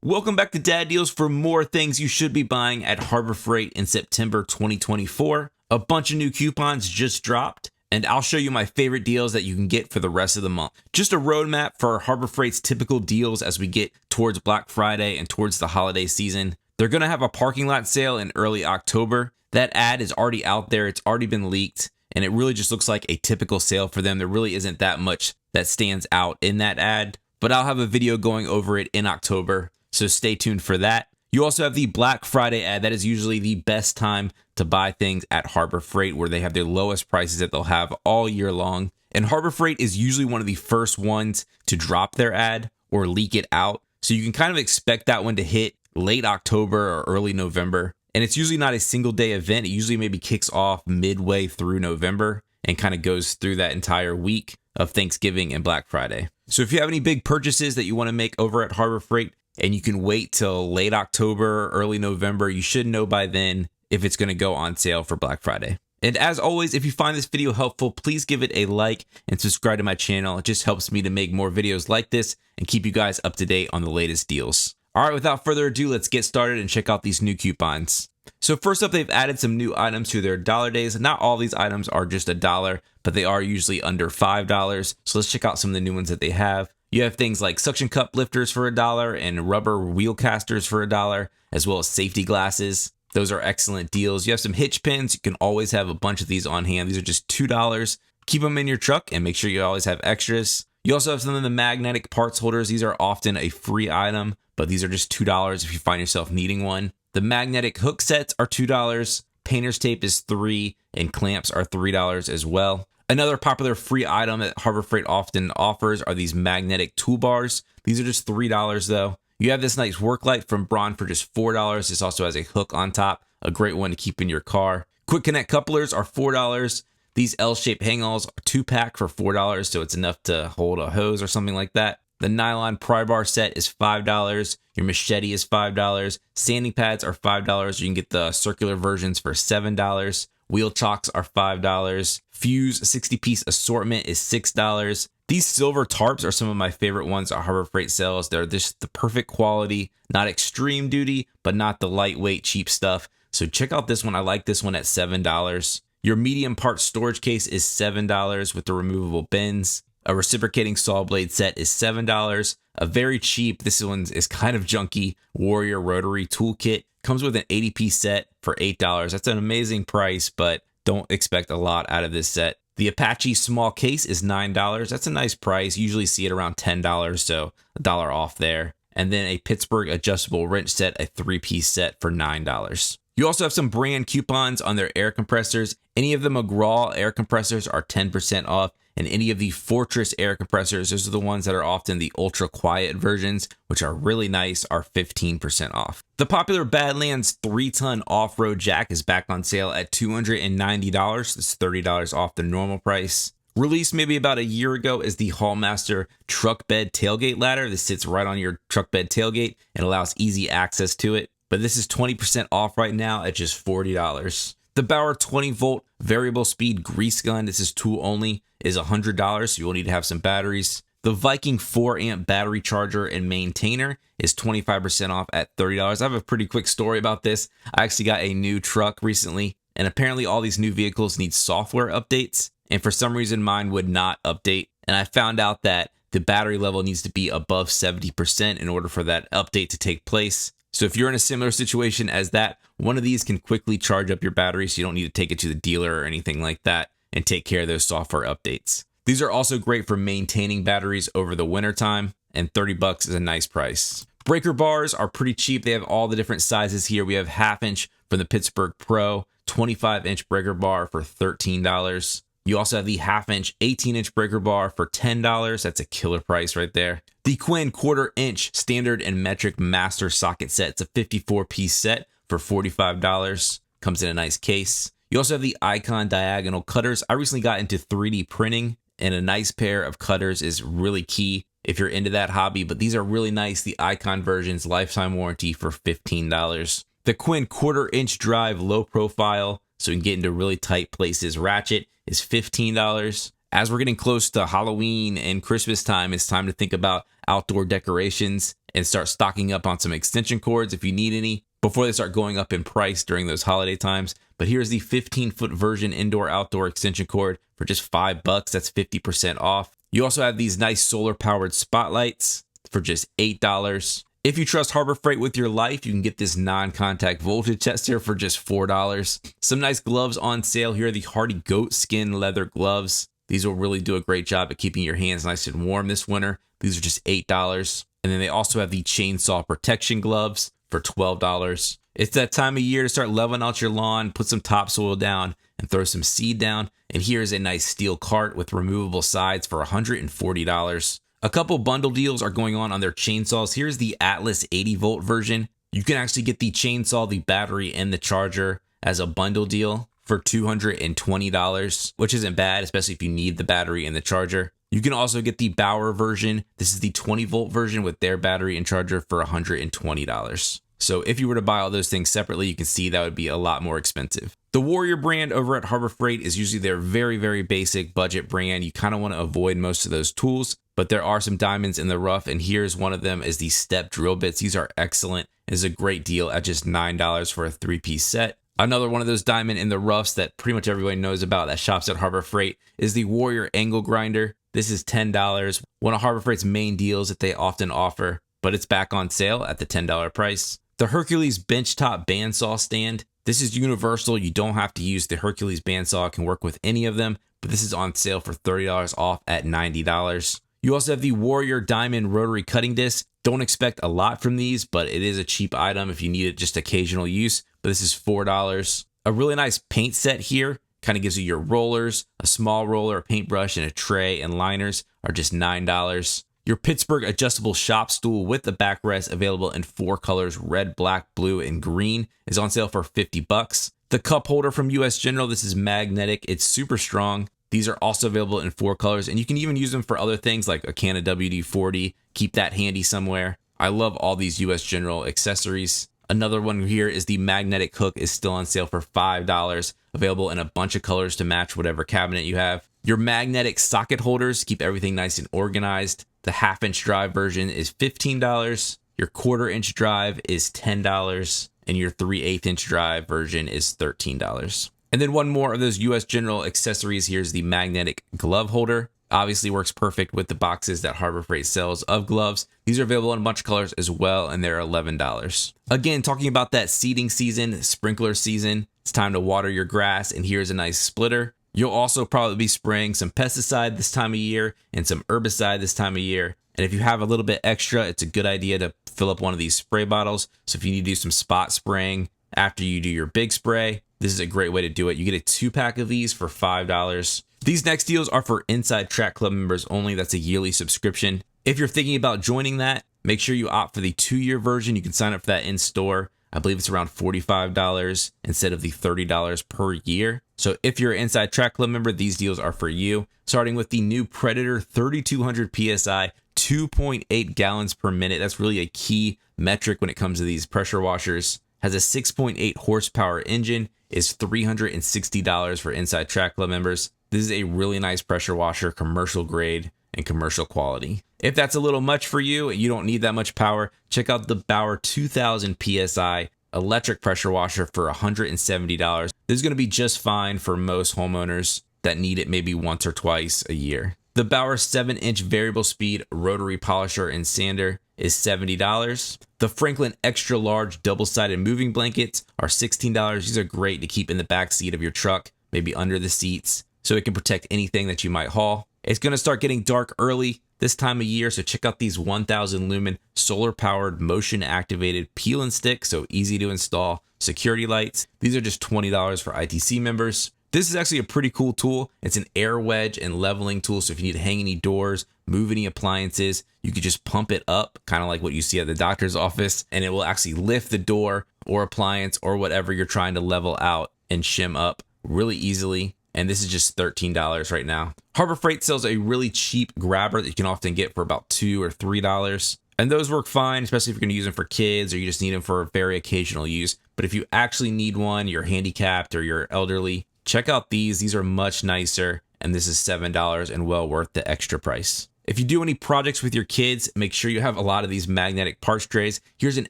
Welcome back to Dad Deals for more things you should be buying at Harbor Freight in September 2024. A bunch of new coupons just dropped, and I'll show you my favorite deals that you can get for the rest of the month. Just a roadmap for Harbor Freight's typical deals as we get towards Black Friday and towards the holiday season. They're going to have a parking lot sale in early October. That ad is already out there. It's already been leaked, and it really just looks like a typical sale for them. There really isn't that much that stands out in that ad, but I'll have a video going over it in October. So stay tuned for that. You also have the Black Friday ad. That is usually the best time to buy things at Harbor Freight, where they have their lowest prices that they'll have all year long. And Harbor Freight is usually one of the first ones to drop their ad or leak it out. So you can kind of expect that one to hit late October or early November. And it's usually not a single day event. It usually maybe kicks off midway through November and kind of goes through that entire week of Thanksgiving and Black Friday. So if you have any big purchases that you want to make over at Harbor Freight, and you can wait till late October, early November, you should know by then if it's going to go on sale for Black Friday. And as always, if you find this video helpful, please give it a like and subscribe to my channel. It just helps me to make more videos like this and keep you guys up to date on the latest deals. All right, without further ado, let's get started and check out these new coupons. So first up, they've added some new items to their dollar days. Not all these items are just $1, but they are usually under $5. So let's check out some of the new ones that they have. You have things like suction cup lifters for $1 and rubber wheel casters for $1, as well as safety glasses. Those are excellent deals. You have some hitch pins. You can always have a bunch of these on hand. These are just $2. Keep them in your truck and make sure you always have extras. You also have some of the magnetic parts holders. These are often a free item, but these are just $2 if you find yourself needing one. The magnetic hook sets are $2. Painter's tape is $3, and clamps are $3 as well. Another popular free item that Harbor Freight often offers are these magnetic toolbars. These are just $3 though. You have this nice work light from Braun for just $4. This also has a hook on top, a great one to keep in your car. Quick connect couplers are $4. These L-shaped hang-alls are 2-pack for $4, so it's enough to hold a hose or something like that. The nylon pry bar set is $5. Your machete is $5. Sanding pads are $5. You can get the circular versions for $7. Wheel chocks are $5. Fuse 60-piece assortment is $6. These silver tarps are some of my favorite ones at Harbor Freight sales. They're just the perfect quality, not extreme duty, but not the lightweight, cheap stuff. So check out this one. I like this one at $7. Your medium part storage case is $7 with the removable bins. A reciprocating saw blade set is $7. A very cheap, this one is kind of junky, Warrior rotary toolkit. Comes with an 80-piece set for $8. That's an amazing price, but don't expect a lot out of this set. The Apache small case is $9. That's a nice price. Usually see it around $10, so $1 off there. And then a Pittsburgh adjustable wrench set, a 3-piece set for $9. You also have some brand coupons on their air compressors. Any of the McGraw air compressors are 10% off, and any of the Fortress air compressors, those are the ones that are often the ultra quiet versions, which are really nice, are 15% off. The popular Badlands 3-ton off-road jack is back on sale at $290. That's $30 off the normal price. Released maybe about a year ago is the Hallmaster truck bed tailgate ladder. This sits right on your truck bed tailgate and allows easy access to it. But this is 20% off right now at just $40. The Bauer 20-volt variable speed grease gun, this is tool only, is $100, so you will need to have some batteries. The Viking 4-amp battery charger and maintainer is 25% off at $30. I have a pretty quick story about this. I actually got a new truck recently, and apparently all these new vehicles need software updates, and for some reason mine would not update. And I found out that the battery level needs to be above 70% in order for that update to take place. So if you're in a similar situation as that, one of these can quickly charge up your battery so you don't need to take it to the dealer or anything like that and take care of those software updates. These are also great for maintaining batteries over the winter time, and $30 is a nice price. Breaker bars are pretty cheap. They have all the different sizes here. We have 1/2 inch from the Pittsburgh Pro, 25-inch breaker bar for $13. You also have the 1/2 inch 18-inch breaker bar for $10. That's a killer price right there. The Quinn 1/4 inch standard and metric master socket set. It's a 54-piece set for $45. Comes in a nice case. You also have the Icon diagonal cutters. I recently got into 3D printing, and a nice pair of cutters is really key if you're into that hobby, but these are really nice. The Icon versions, lifetime warranty for $15. The Quinn 1/4 inch drive low profile, so you can get into really tight places, ratchet, is $15. As we're getting close to Halloween and Christmas time, it's time to think about outdoor decorations. and start stocking up on some extension cords if you need any before they start going up in price during those holiday times. But here's the 15-foot version indoor-outdoor extension cord for just $5. That's 50% off. You also have these nice solar-powered spotlights for just $8. If you trust Harbor Freight with your life, you can get this non-contact voltage tester for just $4. Some nice gloves on sale here. The Hardy goat skin leather gloves. These will really do a great job at keeping your hands nice and warm this winter. These are just $8. And then they also have the chainsaw protection gloves for $12. It's that time of year to start leveling out your lawn, put some topsoil down, and throw some seed down. And here's a nice steel cart with removable sides for $140. A couple bundle deals are going on their chainsaws. Here's the Atlas 80-volt version. You can actually get the chainsaw, the battery, and the charger as a bundle deal for $220, which isn't bad, especially if you need the battery and the charger. You can also get the Bauer version. This is the 20-volt version with their battery and charger for $120. So if you were to buy all those things separately, you can see that would be a lot more expensive. The Warrior brand over at Harbor Freight is usually their very, very basic budget brand. You kind of want to avoid most of those tools, but there are some diamonds in the rough, and here's one of them is the step drill bits. These are excellent. It is a great deal at just $9 for a 3-piece set. Another one of those diamond in the roughs that pretty much everyone knows about that shops at Harbor Freight is the Warrior angle grinder. This is $10, one of Harbor Freight's main deals that they often offer, but it's back on sale at the $10 price. The Hercules benchtop bandsaw stand. This is universal. You don't have to use the Hercules bandsaw. It can work with any of them, but this is on sale for $30 off at $90. You also have the Warrior Diamond Rotary Cutting Disc. Don't expect a lot from these, but it is a cheap item if you need it just occasional use. But this is $4. A really nice paint set here. Kind of gives you your rollers, a small roller, a paintbrush, and a tray and liners are just $9. Your Pittsburgh adjustable shop stool with the backrest available in 4 colors, red, black, blue, and green, is on sale for $50. The cup holder from US General, this is magnetic. It's super strong. These are also available in 4 colors, and you can even use them for other things like a can of WD-40. Keep that handy somewhere. I love all these US General accessories. Another one here is the magnetic hook is still on sale for $5, available in a bunch of colors to match whatever cabinet you have. Your magnetic socket holders keep everything nice and organized. The 1/2-inch drive version is $15. Your 1/4-inch drive is $10, and your 3/8-inch drive version is $13. And then one more of those US General accessories. Here's the magnetic glove holder. Obviously works perfect with the boxes that Harbor Freight sells of gloves. These are available in a bunch of colors as well, and they're $11. Again, talking about that seeding season, sprinkler season, it's time to water your grass, and here's a nice splitter. You'll also probably be spraying some pesticide this time of year and some herbicide this time of year. And if you have a little bit extra, it's a good idea to fill up one of these spray bottles. So if you need to do some spot spraying after you do your big spray, this is a great way to do it. You get a 2-pack of these for $5. These next deals are for Inside Track Club members only. That's a yearly subscription. If you're thinking about joining that, make sure you opt for the 2-year version. You can sign up for that in store. I believe it's around $45 instead of the $30 per year. So if you're an Inside Track Club member, these deals are for you. Starting with the new Predator 3200 PSI, 2.8 gallons per minute. That's really a key metric when it comes to these pressure washers. Has a 6.8 horsepower engine, is $360 for Inside Track Club members. This is a really nice pressure washer, commercial grade and commercial quality. If that's a little much for you and you don't need that much power, check out the Bauer 2000 PSI electric pressure washer for $170. This is going to be just fine for most homeowners that need it maybe once or twice a year. The Bauer 7-inch variable speed rotary polisher and sander is $70. The Franklin extra large double-sided moving blankets are $16. These are great to keep in the back seat of your truck, maybe under the seats, so it can protect anything that you might haul. It's going to start getting dark early this time of year, so check out these 1000 lumen solar powered motion activated peel and stick, so easy to install security lights. These are just $20 for ITC members. This is actually a pretty cool tool. It's an air wedge and leveling tool, so if you need to hang any doors, move any appliances, you could just pump it up, kind of like what you see at the doctor's office, and it will actually lift the door or appliance or whatever you're trying to level out and shim up really easily. And this is just $13 right now. Harbor Freight sells a really cheap grabber that you can often get for about $2 or $3. And those work fine, especially if you're going to use them for kids or you just need them for very occasional use. But if you actually need one, you're handicapped or you're elderly, check out these. These are much nicer, and this is $7 and well worth the extra price. If you do any projects with your kids, make sure you have a lot of these magnetic parts trays. Here's an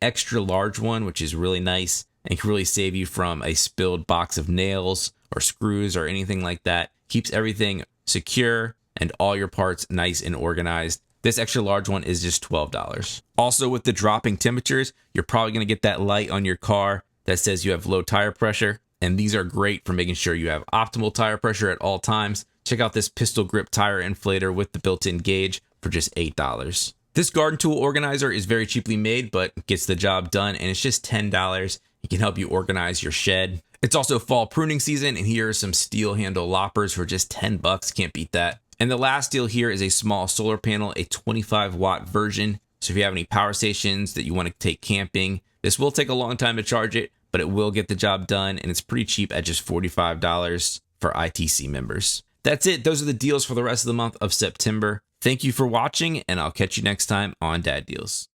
extra large one, which is really nice and can really save you from a spilled box of nails or screws or anything like that. Keeps everything secure and all your parts nice and organized. This extra large one is just $12. Also, with the dropping temperatures, you're probably going to get that light on your car that says you have low tire pressure. And these are great for making sure you have optimal tire pressure at all times. Check out this pistol grip tire inflator with the built-in gauge for just $8. This garden tool organizer is very cheaply made, but gets the job done, and it's just $10. It can help you organize your shed. It's also fall pruning season, and here are some steel handle loppers for just 10 bucks. Can't beat that. And the last deal here is a small solar panel, a 25-watt version. So if you have any power stations that you want to take camping, this will take a long time to charge it, but it will get the job done, and it's pretty cheap at just $45 for ITC members. That's it. Those are the deals for the rest of the month of September. Thank you for watching, and I'll catch you next time on Dad Deals.